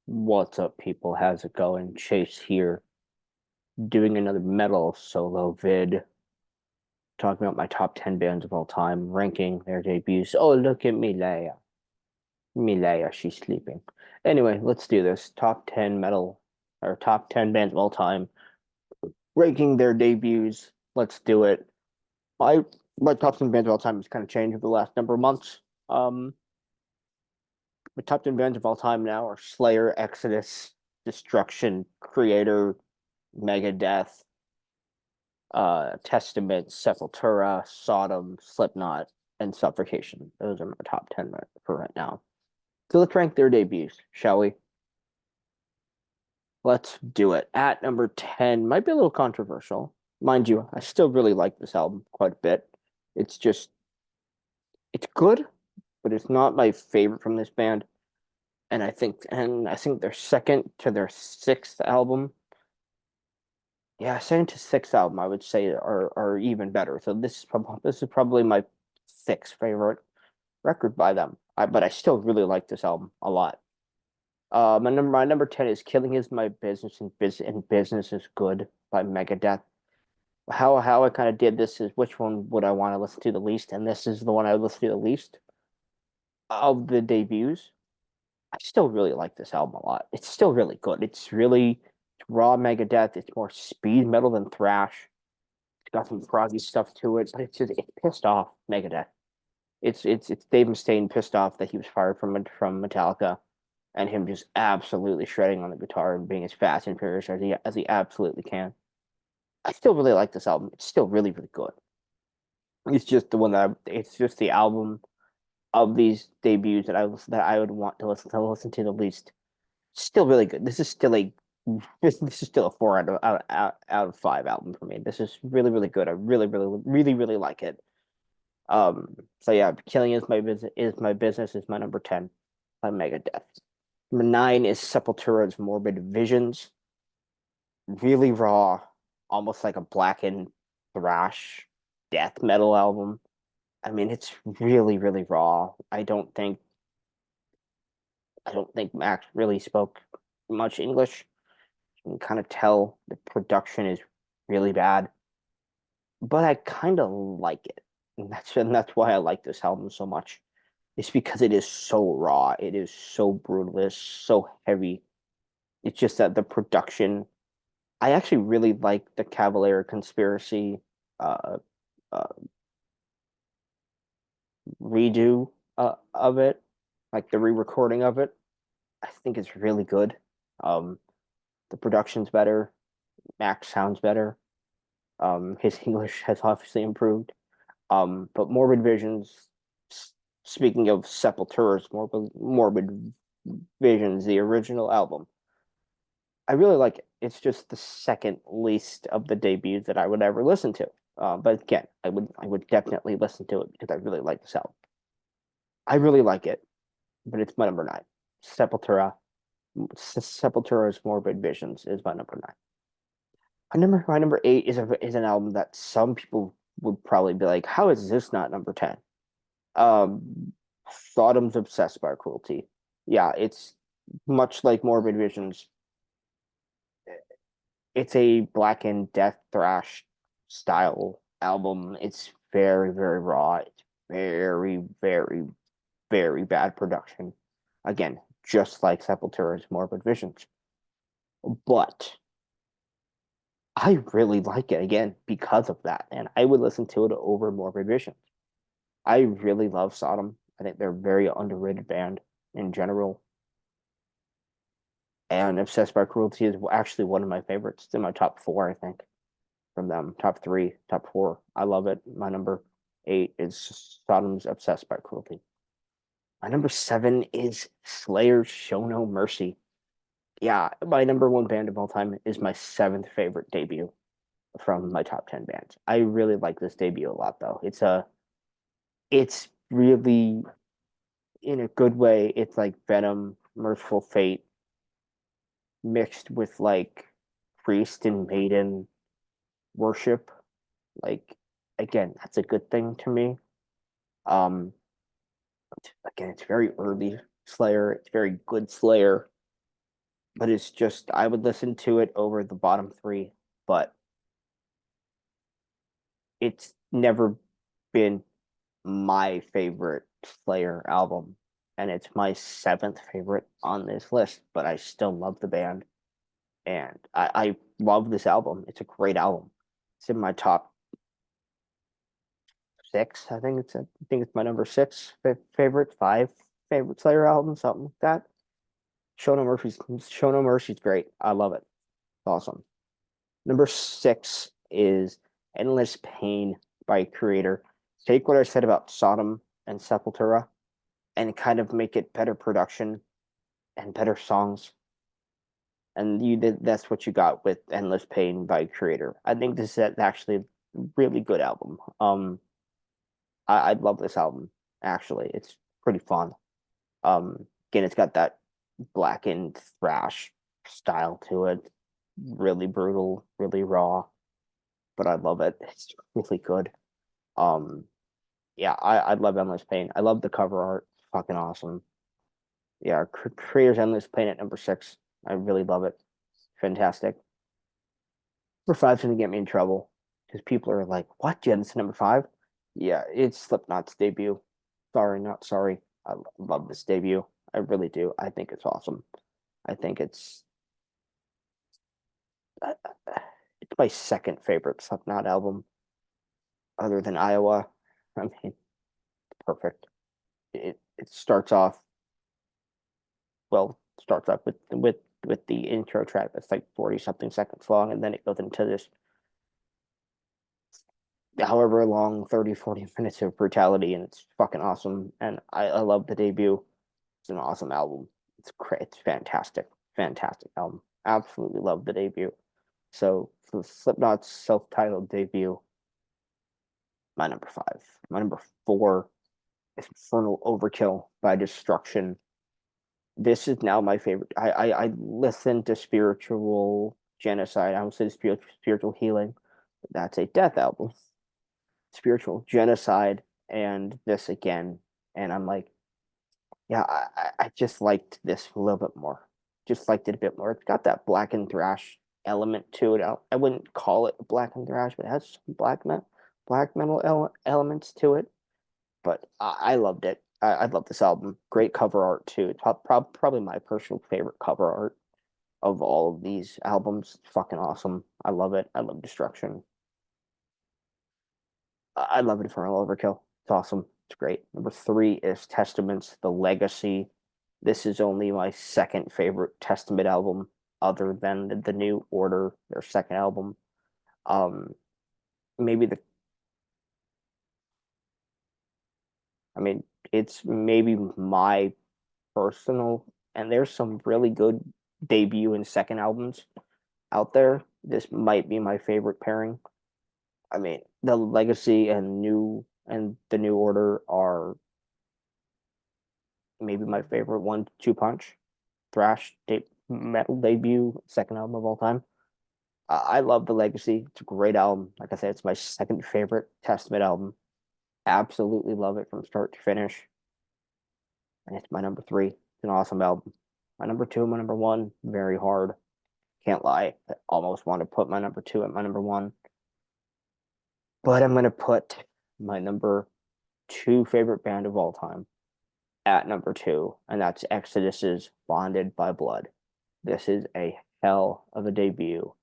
What's up, people? How's it going? Chase here, doing another metal solo vid, talking about my top 10 bands of all time, ranking their debuts. Oh, look at Milea. Milea, she's sleeping. Anyway, let's do this. Top 10 metal, or top 10 bands of all time, ranking their debuts. Let's do it. My my top 10 bands of all time has kind of changed over the last number of months. Um, my top 10 bands of all time now are Slayer, Exodus, Destruction, Creator, Megadeth, Testament, Sepultura, Sodom, Slipknot, and Suffocation. Those are my top 10 for right now. So let's rank their debuts, shall we? Let's do it. At number 10, might be a little controversial. Mind you, I still really like this album quite a bit. It's just, it's good, but it's not my favorite from this band. And I think their second to their sixth album, yeah, second to sixth album, I would say are even better. So this is probably my sixth favorite record by them. But I still really like this album a lot. My number 10 is "Killing Is My Business and Business Is Good" by Megadeth. How I kind of did this is which one would I want to listen to the least, and this is the one I would listen to the least of the debuts. I still really like this album a lot. It's still really good. It's raw Megadeth. It's more speed metal than thrash. It's got some proggy stuff to it, but it's pissed off Megadeth. It's Dave Mustaine pissed off that he was fired from Metallica, and him just absolutely shredding on the guitar and being as fast and furious as he absolutely can. I still really like this album. It's still really really good. It's just the album of these debuts that I would want to listen to the least. Still really good. This is still a 4 out of 5 album for me. This is really really good. I really like it. So yeah, "Killing Is My Business" is my number 10 by Megadeth. Number 9 is Sepultura's "Morbid Visions." Really raw, almost like a blackened thrash death metal album. I mean, it's really, really raw. I don't think Max really spoke much English. You can kind of tell the production is really bad, but I kind of like it. And that's why I like this album so much. It's because it is so raw. It is so brutal. It's so heavy. It's just that the production. I actually really like the Cavalier Conspiracy uh, uh, redo of it, like the re-recording of it. I think it's really good. Um, the production's better. Max sounds better. His English has obviously improved. But Morbid Visions. Speaking of Sepultura's Morbid Visions, the original album, I really like it. It's just the second least of the debuts that I would ever listen to. But again, I would definitely listen to it because I really like this album. I really like it, but it's my number 9. Sepultura. Sepultura's Morbid Visions is my number 9. My number 8 is an album that some people would probably be like, "How is this not number 10?" Um, Sodom's Obsessed by Cruelty. Yeah, it's much like Morbid Visions. It's a Black and Death thrash style album. It's very, very raw. It's very, very, very bad production. Again, just like Sepultura's Morbid Visions. But I really like it again because of that. And I would listen to it over Morbid Visions. I really love Sodom. I think they're a very underrated band in general. And Obsessed by Cruelty is actually one of my favorites. It's in my top 4, I think, from them. Top 3, top 4. I love it. My number 8 is Sodom's Obsessed by Cruelty. My number 7 is Slayer's Show No Mercy. Yeah, my number 1 band of all time is my 7th favorite debut from my top 10 bands. I really like this debut a lot, though. It's really, in a good way, it's like Venom, Merciful Fate, mixed with like priest and maiden worship. Like, again, that's a good thing to me. Um, again, it's very early Slayer. It's very good Slayer. but it's just I would listen to it over the bottom three, but it's never been my favorite Slayer album, and it's my seventh favorite on this list, but I still love the band, and I love this album. It's a great album. It's in my top six. I think it's my number six favorite, five favorite Slayer album, something like that. Show No Mercy's great. I love it. It's awesome. Number six is Endless Pain by Creator. Take what I said about Sodom and Sepultura and kind of make it better production and better songs. And that's what you got with Endless Pain by Creator. I think this is actually a really good album. I love this album, actually. It's pretty fun. Again, it's got that blackened thrash style to it. Really brutal, really raw, but I love it. It's really good. Um, yeah, I love Endless Pain. I love the cover art. Fucking awesome. Yeah, Creator's Endless Pain at number six. I really love it. Fantastic. Number five's gonna get me in trouble because people are like, "What? You had this number five?" Yeah, it's Slipknot's debut. Sorry, not sorry. I love this debut. I really do. I think it's awesome. I think uh, it's my second favorite Slipknot album, other than Iowa. I mean, perfect. It starts off starts off with the intro track that's like 40 something seconds long, and then it goes into this however long 30-40 minutes of brutality, and it's fucking awesome. And I love the debut. It's an awesome album. It's fantastic album. Absolutely love the debut. So for Slipknot's self-titled debut, my number five. My number four is Infernal Overkill by Destruction. This is now my favorite. I listen to Spiritual Genocide. I would say Spiritual Healing. That's a death album. Spiritual Genocide and this again, and I'm like, yeah, I just liked this a little bit more. Just liked it a bit more. It's got that black and thrash element to it. I wouldn't call it black and thrash, but it has some black metal elements to it. But I loved it. I love this album. Great cover art too. Probably my personal favorite cover art of all of these albums. Fucking awesome. I love it. I love Destruction. I love Infernal Overkill. It's awesome. It's great. Number three is Testaments, The Legacy. This is only my second favorite Testament album, other than the New Order, their second album. Um, maybe the, I mean, it's maybe my personal, and there's some really good debut and second albums out there. This might be my favorite pairing. I mean, the Legacy and the New Order are maybe my favorite 1-2 punch metal debut, second album of all time. I love the Legacy. It's a great album. Like I said, it's my second favorite Testament album. Absolutely love it from start to finish. And it's my number three. It's an awesome album. My number two, my number one, very hard. Can't lie. I almost want to put my number two at my number one. But I'm gonna put my number two favorite band of all time at number two, and that's Exodus's Bonded by Blood. This is a hell of a debut.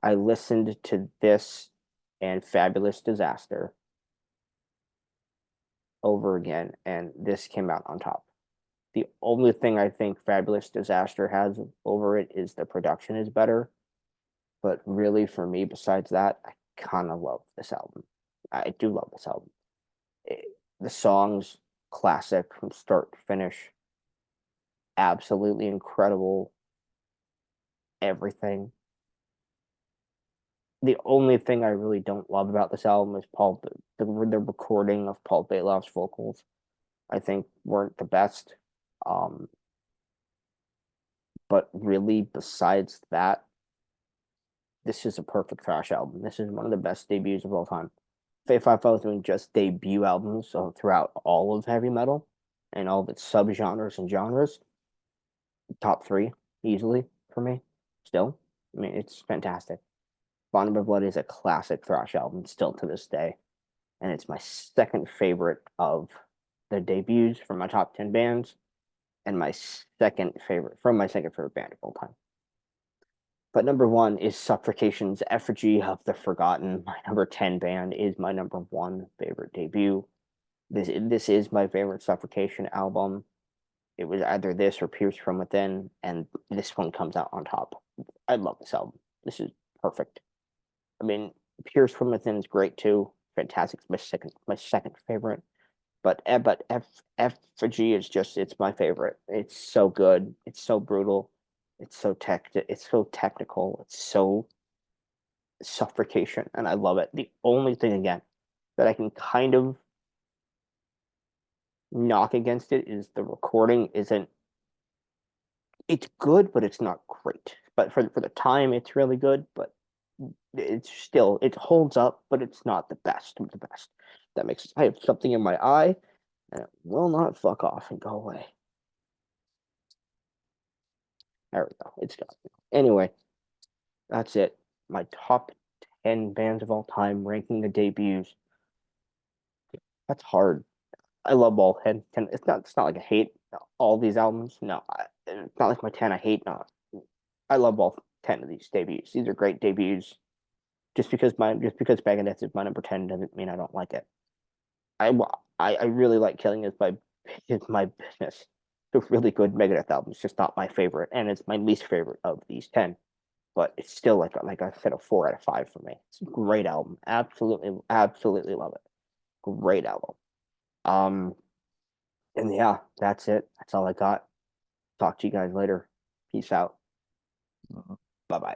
I listened to this and Fabulous Disaster over again, and this came out on top. The only thing I think Fabulous Disaster has over it is the production is better. But really, for me, besides that, I kind of love this album. I do love this album. The songs, classic from start to finish, absolutely incredible. Everything. The only thing I really don't love about this album is the recording of Paul Bailoff's vocals. I think weren't the best. Um, but really, besides that, this is a perfect thrash album. This is one of the best debuts of all time. If I was doing just debut albums throughout all of heavy metal and all of its subgenres and genres, top three easily for me. Still, I mean, it's fantastic. Bond of Blood is a classic thrash album still to this day, and it's my second favorite of the debuts from my top 10 bands, and my second favorite band of all time. But number one is Suffocation's Effigy of the Forgotten. My number 10 band is my number one favorite debut. This is my favorite Suffocation album. It was either this or Pierce from Within, and this one comes out on top. I love this album. This is perfect. I mean, Pierce from Within is great too. Fantastic. It's my second favorite. But Effigy is just it's my favorite. It's so good. It's so brutal. It's so technical. It's so Suffocation, and I love it. The only thing again that I can kind of knock against it is the recording isn't it's good, but it's not great. But for the time, it's really good. But it holds up, but it's not the best of the best. That makes I have something in my eye, and it will not fuck off and go away. There we go. It's gone. Anyway, that's it. My top 10 bands of all time, ranking the debuts. That's hard. I love all 10. It's not like I hate all these albums. No, it's not like my 10 I hate. No, I love all 10 of these debuts. These are great debuts. Just because Megadeth is my number 10 doesn't mean I don't like it. I really like Killing is my business. It's a really good Megadeth album. It's just not my favorite, and it's my least favorite of these 10. But it's still like I said, a 4 out of 5 for me. It's a great album. Absolutely love it. Great album. Um, and yeah, that's it. That's all I got. Talk to you guys later. Peace out. Mhm. Bye bye.